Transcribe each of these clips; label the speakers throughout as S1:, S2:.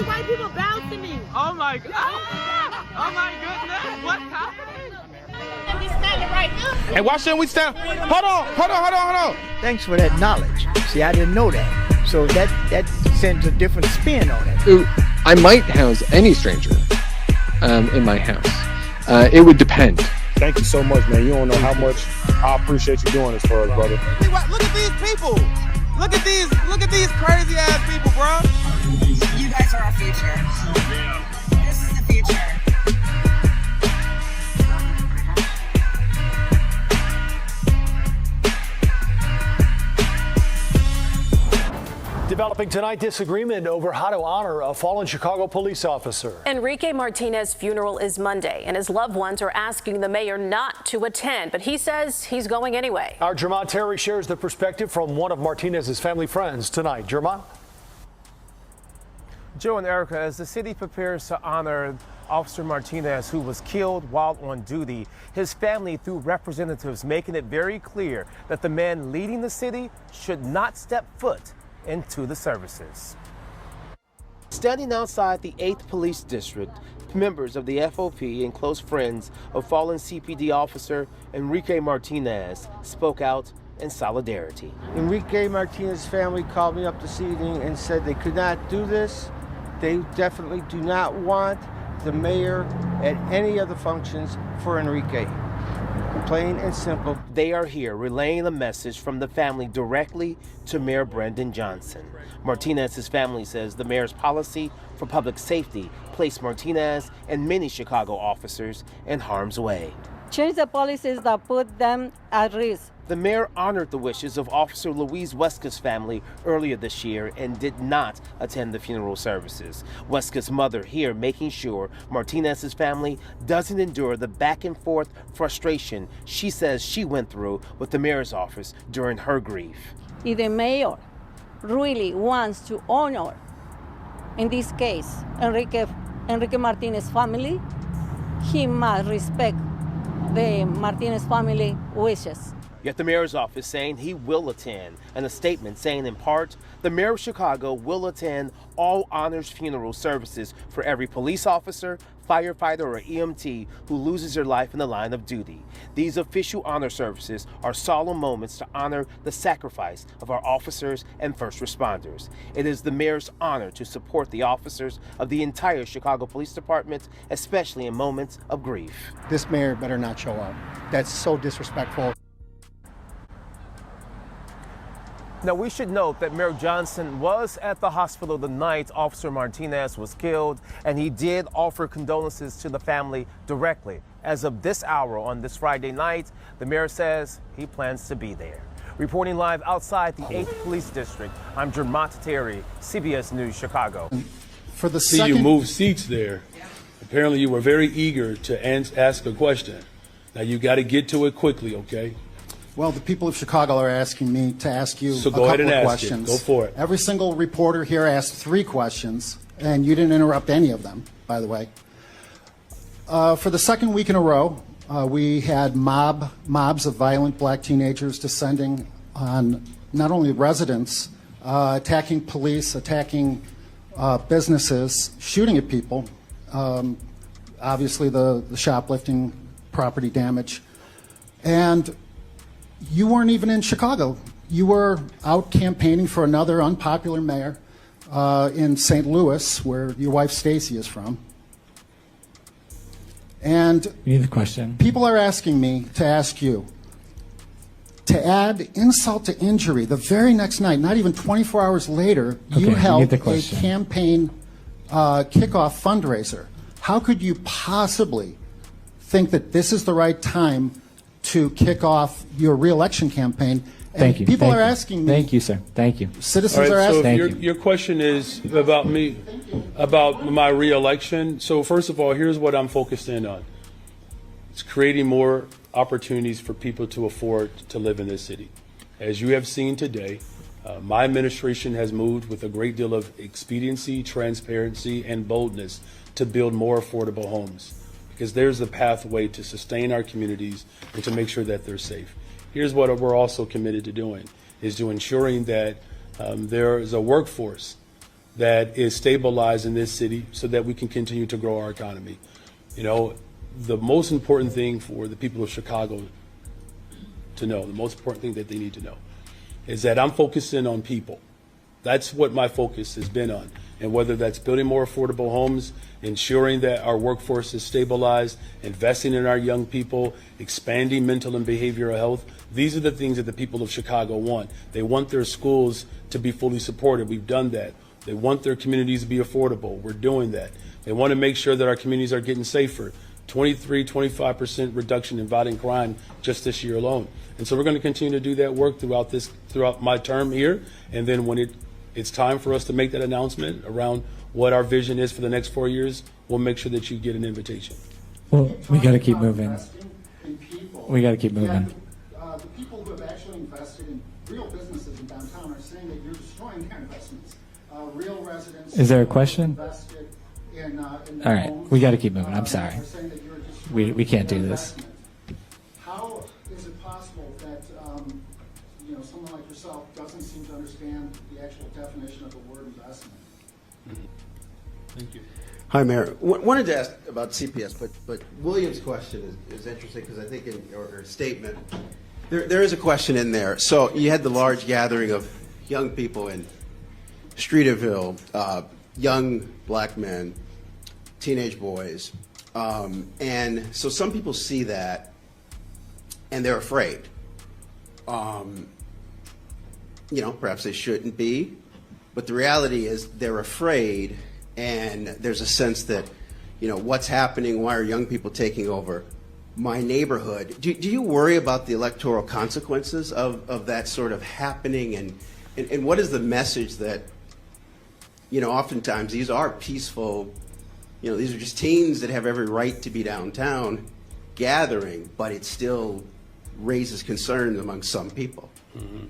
S1: many white people bowed to me.
S2: Oh my God. Oh my goodness. What's happening?
S1: And we standing right now.
S3: And why shouldn't we stand? Hold on.
S4: Thanks for that knowledge. See, I didn't know that. So that sends a different spin on it.
S5: I might house any stranger in my house. It would depend.
S3: Thank you so much, man. You don't know how much I appreciate you doing this for us, brother.
S2: Look at these people. Look at these crazy ass people, bro.
S6: You guys are our future. This is the future.
S7: Developing tonight, disagreement over how to honor a fallen Chicago police officer.
S8: Enrique Martinez's funeral is Monday, and his loved ones are asking the mayor not to attend, but he says he's going anyway.
S7: Our Jermont Terry shares the perspective from one of Martinez's family friends tonight. Jermont?
S9: Joe and Erica, as the city prepares to honor Officer Martinez, who was killed while on duty, his family, through representatives, making it very clear that the man leading the city should not step foot into the services. Standing outside the 8th Police District, members of the FOP and close friends of fallen CPD officer Enrique Martinez spoke out in solidarity.
S10: Enrique Martinez's family called me up this evening and said they could not do this. They definitely do not want the mayor at any of the functions for Enrique. Plain and simple.
S9: They are here relaying a message from the family directly to Mayor Brendan Johnson. Martinez's family says the mayor's policy for public safety placed Martinez and many Chicago officers in harm's way.
S11: Change the policies that put them at risk.
S9: The mayor honored the wishes of Officer Louise Weska's family earlier this year and did not attend the funeral services. Weska's mother here making sure Martinez's family doesn't endure the back and forth frustration she says she went through with the mayor's office during her grief.
S11: If the mayor really wants to honor, in this case, Enrique Martinez's family, he must respect the Martinez family wishes.
S9: Yet the mayor's office saying he will attend, and a statement saying in part, the mayor of Chicago will attend all honors funeral services for every police officer, firefighter, or EMT who loses their life in the line of duty. These official honor services are solemn moments to honor the sacrifice of our officers and first responders. It is the mayor's honor to support the officers of the entire Chicago Police Department, especially in moments of grief.
S12: This mayor better not show up. That's so disrespectful.
S9: Now, we should note that Mayor Johnson was at the hospital the night Officer Martinez was killed, and he did offer condolences to the family directly. As of this hour on this Friday night, the mayor says he plans to be there. Reporting live outside the 8th Police District, I'm Jermont Terry, CBS News, Chicago.
S13: For the you moved seats there. Apparently you were very eager to ask a question. Now you got to get to it quickly, okay?
S12: Well, the people of Chicago are asking me to ask you
S13: So
S12: a
S13: go ahead
S12: couple
S13: and
S12: of
S13: ask
S12: questions.
S13: it. Go for it.
S12: Every single reporter here asked 3 questions, and you didn't interrupt any of them, by the way. For the second week in a row, we had mobs of violent black teenagers descending on not only residents, attacking police, attacking businesses, shooting at people, obviously the shoplifting, property damage. And you weren't even in Chicago. You were out campaigning for another unpopular mayor in St. Louis, where your wife Stacy is from. And
S14: you need the question.
S12: People are asking me to ask you to add insult to injury. The very next night, not even 24 hours later, you held a campaign kickoff fundraiser. How could you possibly think that this is the right time to kick off your re-election campaign? And
S14: Thank you.
S12: People are asking me.
S14: Thank you, sir. Thank you.
S12: Citizens
S13: All
S12: are
S13: right,
S12: asking.
S13: so your question is about me, about my re-election. So first of all, here's what I'm focused in on. It's creating more opportunities for people to afford to live in this city. As you have seen today, my administration has moved with a great deal of expediency, transparency, and boldness to build more affordable homes, because there's a pathway to sustain our communities and to make sure that they're safe. Here's what we're also committed to doing, is to ensuring that there is a workforce that is stabilized in this city so that we can continue to grow our economy. You know, the most important thing for the people of Chicago to know, the most important thing that they need to know is that I'm focusing on people. That's what my focus has been on. And whether that's building more affordable homes, ensuring that our workforce is stabilized, investing in our young people, expanding mental and behavioral health, these are the things that the people of Chicago want. They want their schools to be fully supported. We've done that. They want their communities to be affordable. We're doing that. They want to make sure that our communities are getting safer. 25% reduction in violent crime just this year alone. And so we're going to continue to do that work throughout my term here. And then when it's time for us to make that announcement around what our vision is for the next 4 years, we'll make sure that you get an invitation.
S14: Well, we got to keep moving. We got to keep moving.
S12: The people who have actually invested in real businesses in downtown are saying that you're destroying their investments. Real residents.
S14: Is there a question?
S12: Invested in
S14: All right, we got to keep moving. I'm sorry. We can't do this.
S12: How is it possible that someone like yourself doesn't seem to understand the actual definition of the word investment?
S13: Thank you.
S15: Hi, Mayor. Wanted to ask about CPS, but William's question is interesting because I think in your statement there is a question in there. So you had the large gathering of young people in Streeterville, young black men, teenage boys, and so some people see that and they're afraid. Perhaps they shouldn't be, but the reality is they're afraid, and there's a sense that, what's happening? Why are young people taking over my neighborhood? Do you worry about the electoral consequences of that sort of happening? And what is the message that, oftentimes these are peaceful, these are just teens that have every right to be downtown gathering, but it still raises concern among some people.
S13: Mm-hmm.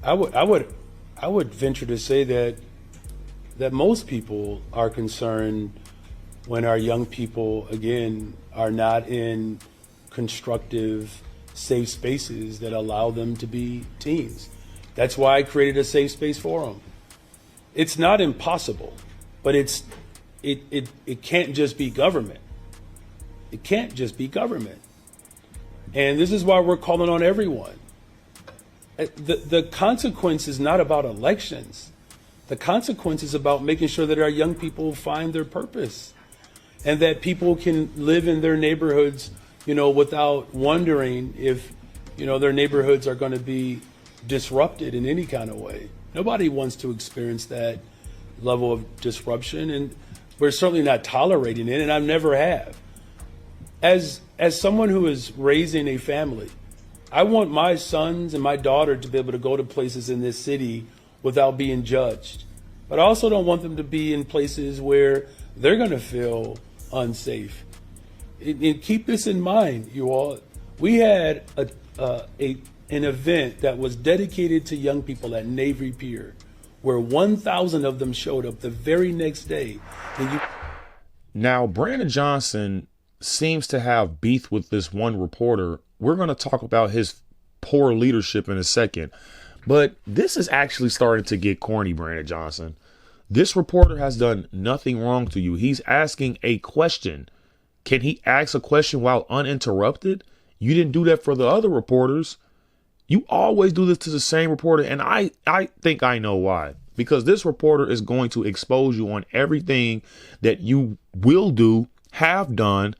S13: I would venture to say that most people are concerned when our young people, again, are not in constructive, safe spaces that allow them to be teens. That's why I created a safe space for them. It's not impossible, but it can't just be government. It can't just be government. And this is why we're calling on everyone. The consequence is not about elections. The consequence is about making sure that our young people find their purpose and that people can live in their neighborhoods, without wondering if, their neighborhoods are going to be disrupted in any kind of way. Nobody wants to experience that level of disruption, and we're certainly not tolerating it, and I never have. As someone who is raising a family, I want my sons and my daughter to be able to go to places in this city without being judged. But I also don't want them to be in places where they're going to feel unsafe. And keep this in mind, you all. We had an event that was dedicated to young people at Navy Pier, where 1,000 of them showed up the very next day.
S16: Now, Brandon Johnson seems to have beef with this one reporter. We're going to talk about his poor leadership in a second, but this is actually starting to get corny, Brandon Johnson. This reporter has done nothing wrong to you. He's asking a question. Can he ask a question while uninterrupted? You didn't do that for the other reporters. You always do this to the same reporter, and I think I know why. Because this reporter is going to expose you on everything that you will do, have done,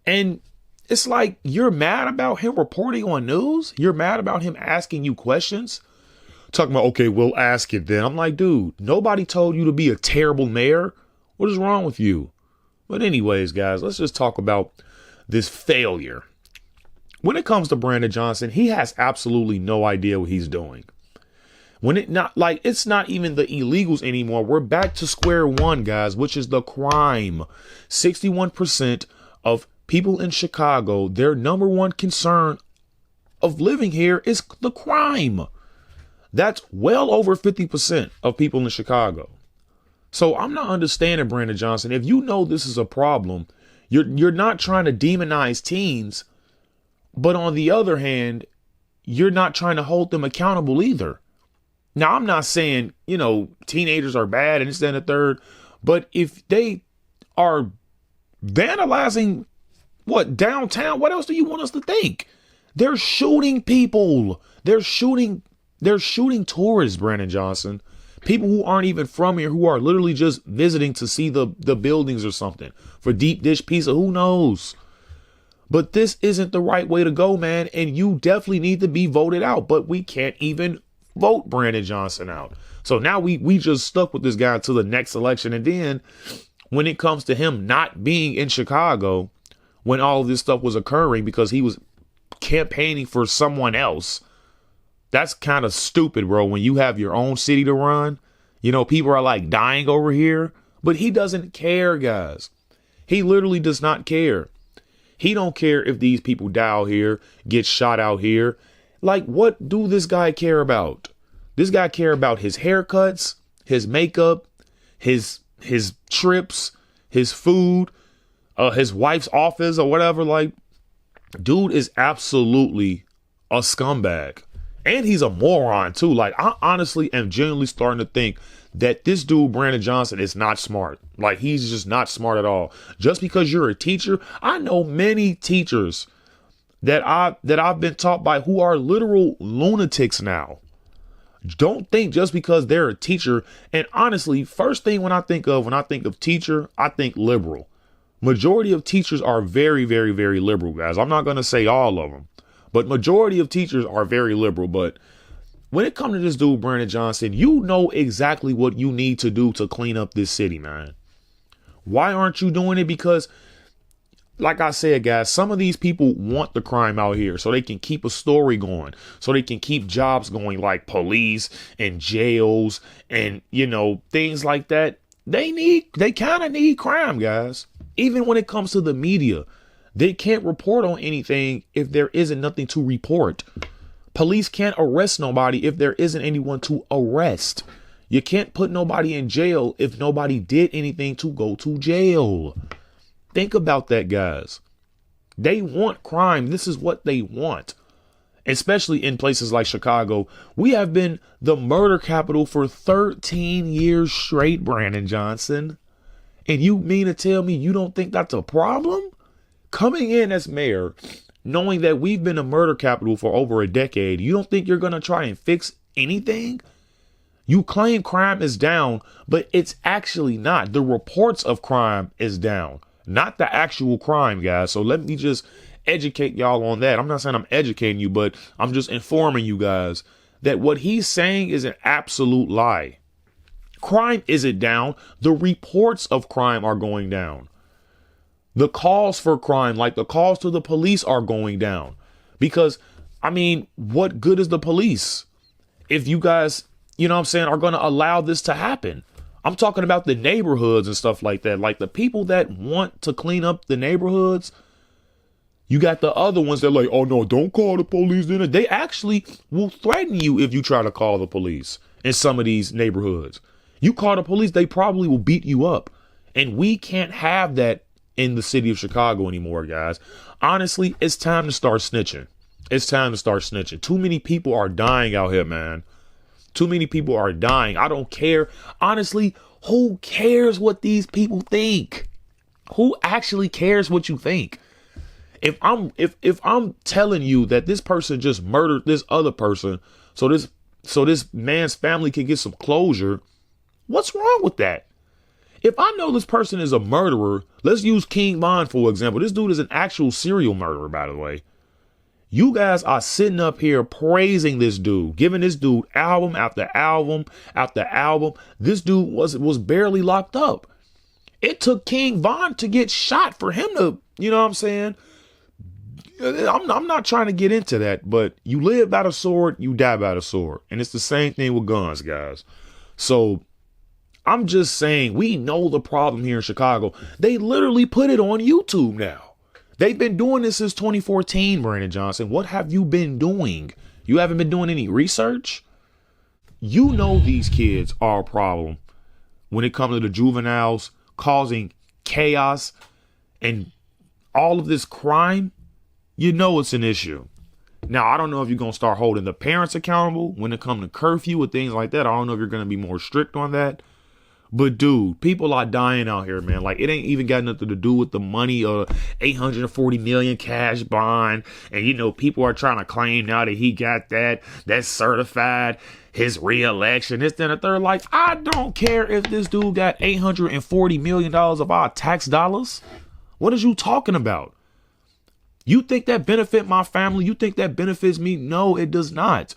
S16: and it's like you're mad about him reporting on news. You're mad about him asking you questions. Talking about, okay, we'll ask it then. I'm like, dude, nobody told you to be a terrible mayor. What is wrong with you? But anyways, guys, let's just talk about this failure. When it comes to Brandon Johnson, he has absolutely no idea what he's doing. It's not even the illegals anymore. We're back to square one, guys, which is the crime. 61% of people in Chicago, their number one concern of living here is the crime. That's well over 50% of people in Chicago. So I'm not understanding, Brandon Johnson. If you know this is a problem, you're not trying to demonize teens, but on the other hand, you're not trying to hold them accountable either. Now, I'm not saying, teenagers are bad and this, that, and the third, but if they are vandalizing downtown, what else do you want us to think? They're shooting people. They're shooting tourists, Brandon Johnson. People who aren't even from here, who are literally just visiting to see the buildings or something for deep dish pizza. Who knows? But this isn't the right way to go, man. And you definitely need to be voted out. But we can't even vote Brandon Johnson out. So now we just stuck with this guy until the next election. And then when it comes to him not being in Chicago, when all of this stuff was occurring because he was campaigning for someone else, that's kind of stupid, bro. When you have your own city to run, people are like dying over here, but he doesn't care, guys. He literally does not care. He don't care if these people die out here, get shot out here. Like, what do this guy care about? This guy care about his haircuts, his makeup, his trips, his food, his wife's office or whatever. Like, dude is absolutely a scumbag. And he's a moron too. Like, I honestly am genuinely starting to think that this dude, Brandon Johnson, is not smart. Like, he's just not smart at all. Just because you're a teacher, I know many teachers that I've been taught by who are literal lunatics now. Don't think just because they're a teacher. And honestly, first thing when I think of teacher, I think liberal. Majority of teachers are very, very, very liberal, guys. I'm not going to say all of them, but majority of teachers are very liberal. But when it comes to this dude, Brandon Johnson, you know exactly what you need to do to clean up this city, man. Why aren't you doing it? Because, like I said, guys, some of these people want the crime out here so they can keep a story going, so they can keep jobs going, like police and jails and, things like that. They kind of need crime, guys. Even when it comes to the media, they can't report on anything if there isn't nothing to report. Police can't arrest nobody if there isn't anyone to arrest. You can't put nobody in jail if nobody did anything to go to jail. Think about that, guys. They want crime. This is what they want. Especially in places like Chicago. We have been the murder capital for 13 years straight, Brandon Johnson. And you mean to tell me you don't think that's a problem? Coming in as mayor, knowing that we've been a murder capital for over a decade, you don't think you're going to try and fix anything? You claim crime is down, but it's actually not. The reports of crime is down, not the actual crime, guys. So let me just educate y'all on that. I'm not saying I'm educating you, but I'm just informing you guys that what he's saying is an absolute lie. Crime isn't down. The reports of crime are going down. The calls for crime, like the calls to the police, are going down. Because, what good is the police if you guys, are going to allow this to happen? I'm talking about the neighborhoods and stuff like that. Like the people that want to clean up the neighborhoods. You got the other ones that are like, oh no, don't call the police. They actually will threaten you if you try to call the police in some of these neighborhoods. You call the police, they probably will beat you up. And we can't have that in the city of Chicago anymore, guys. Honestly, it's time to start snitching. It's time to start snitching. Too many people are dying out here, man. Too many people are dying. I don't care. Honestly, who cares what these people think? Who actually cares what you think? If I'm telling you that this person just murdered this other person, so this man's family can get some closure, what's wrong with that? If I know this person is a murderer, let's use King Von, for example. This dude is an actual serial murderer, by the way. You guys are sitting up here praising this dude, giving this dude album after album after album. This dude was barely locked up. It took King Von to get shot for him to, you know what I'm saying? I'm not trying to get into that, but you live by the sword, you die by the sword. And it's the same thing with guns, guys. So I'm just saying, we know the problem here in Chicago. They literally put it on YouTube now. They've been doing this since 2014, Brandon Johnson. What have you been doing? You haven't been doing any research? You know these kids are a problem when it comes to the juveniles causing chaos and all of this crime. You know it's an issue. Now, I don't know if you're going to start holding the parents accountable when it comes to curfew and things like that. I don't know if you're going to be more strict on that. But, dude, people are dying out here, man. Like, it ain't even got nothing to do with the money or $840 million cash bond. And, you know, people are trying to claim now that he got that's certified, his reelection, this, then, the third. Like, I don't care if this dude got $840 million of our tax dollars. What is you talking about? You think that benefit my family? You think that benefits me? No, it does not.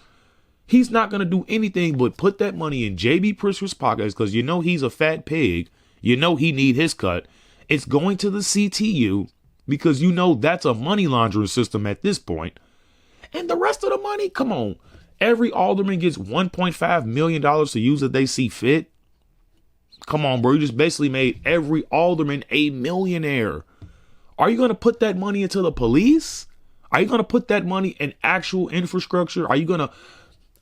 S16: He's not going to do anything but put that money in J.B. Pritzker's pockets because you know he's a fat pig. You know he need his cut. It's going to the CTU because you know that's a money laundering system at this point. And the rest of the money, come on. Every alderman gets $1.5 million to use if they see fit. Come on, bro. You just basically made every alderman a millionaire. Are you going to put that money into the police? Are you going to put that money in actual infrastructure? Are you going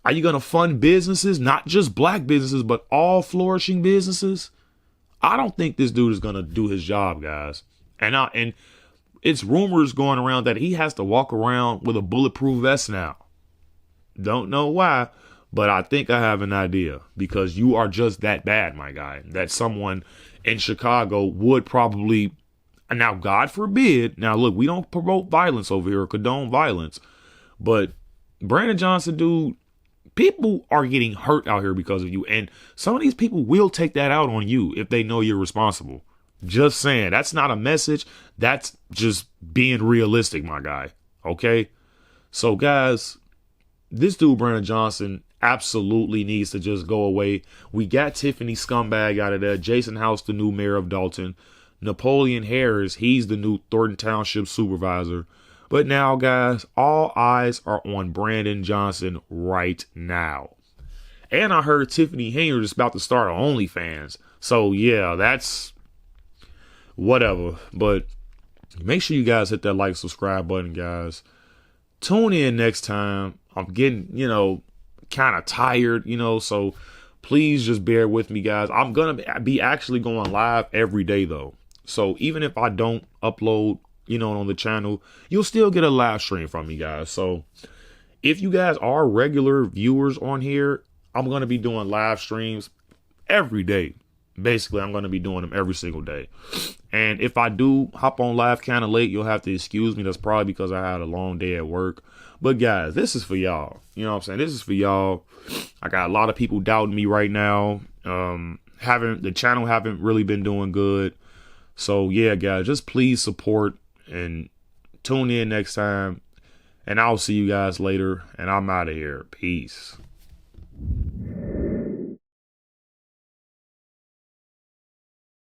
S16: to fund businesses, not just black businesses, but all flourishing businesses? I don't think this dude is going to do his job, guys. And it's rumors going around that he has to walk around with a bulletproof vest now. Don't know why, but I think I have an idea because you are just that bad, my guy, that someone in Chicago would probably. Now, God forbid. Now, look, we don't promote violence over here or condone violence. But Brandon Johnson, dude, people are getting hurt out here because of you. And some of these people will take that out on you if they know you're responsible. Just saying. That's not a message. That's just being realistic, my guy. Okay? So, guys, this dude, Brandon Johnson, absolutely needs to just go away. We got Tiffany Scumbag out of there. Jason House, the new mayor of Dalton. Napoleon Harris, he's the new Thornton Township supervisor. But now, guys, all eyes are on Brandon Johnson right now. And I heard Tiffany Hayner is about to start on OnlyFans. So, yeah, that's whatever. But make sure you guys hit that like, subscribe button, guys. Tune in next time. I'm getting, kind of tired, so please just bear with me, guys. I'm going to be actually going live every day, though. So even if I don't upload, on the channel, you'll still get a live stream from me, guys. So if you guys are regular viewers on here, I'm going to be doing live streams every day. Basically, I'm going to be doing them every single day. And if I do hop on live kind of late, you'll have to excuse me. That's probably because I had a long day at work. But guys, this is for y'all. You know what I'm saying? This is for y'all. I got a lot of people doubting me right now. The channel haven't really been doing good. So yeah, guys, just please support and tune in next time. And I'll see you guys later. And I'm out of here. Peace.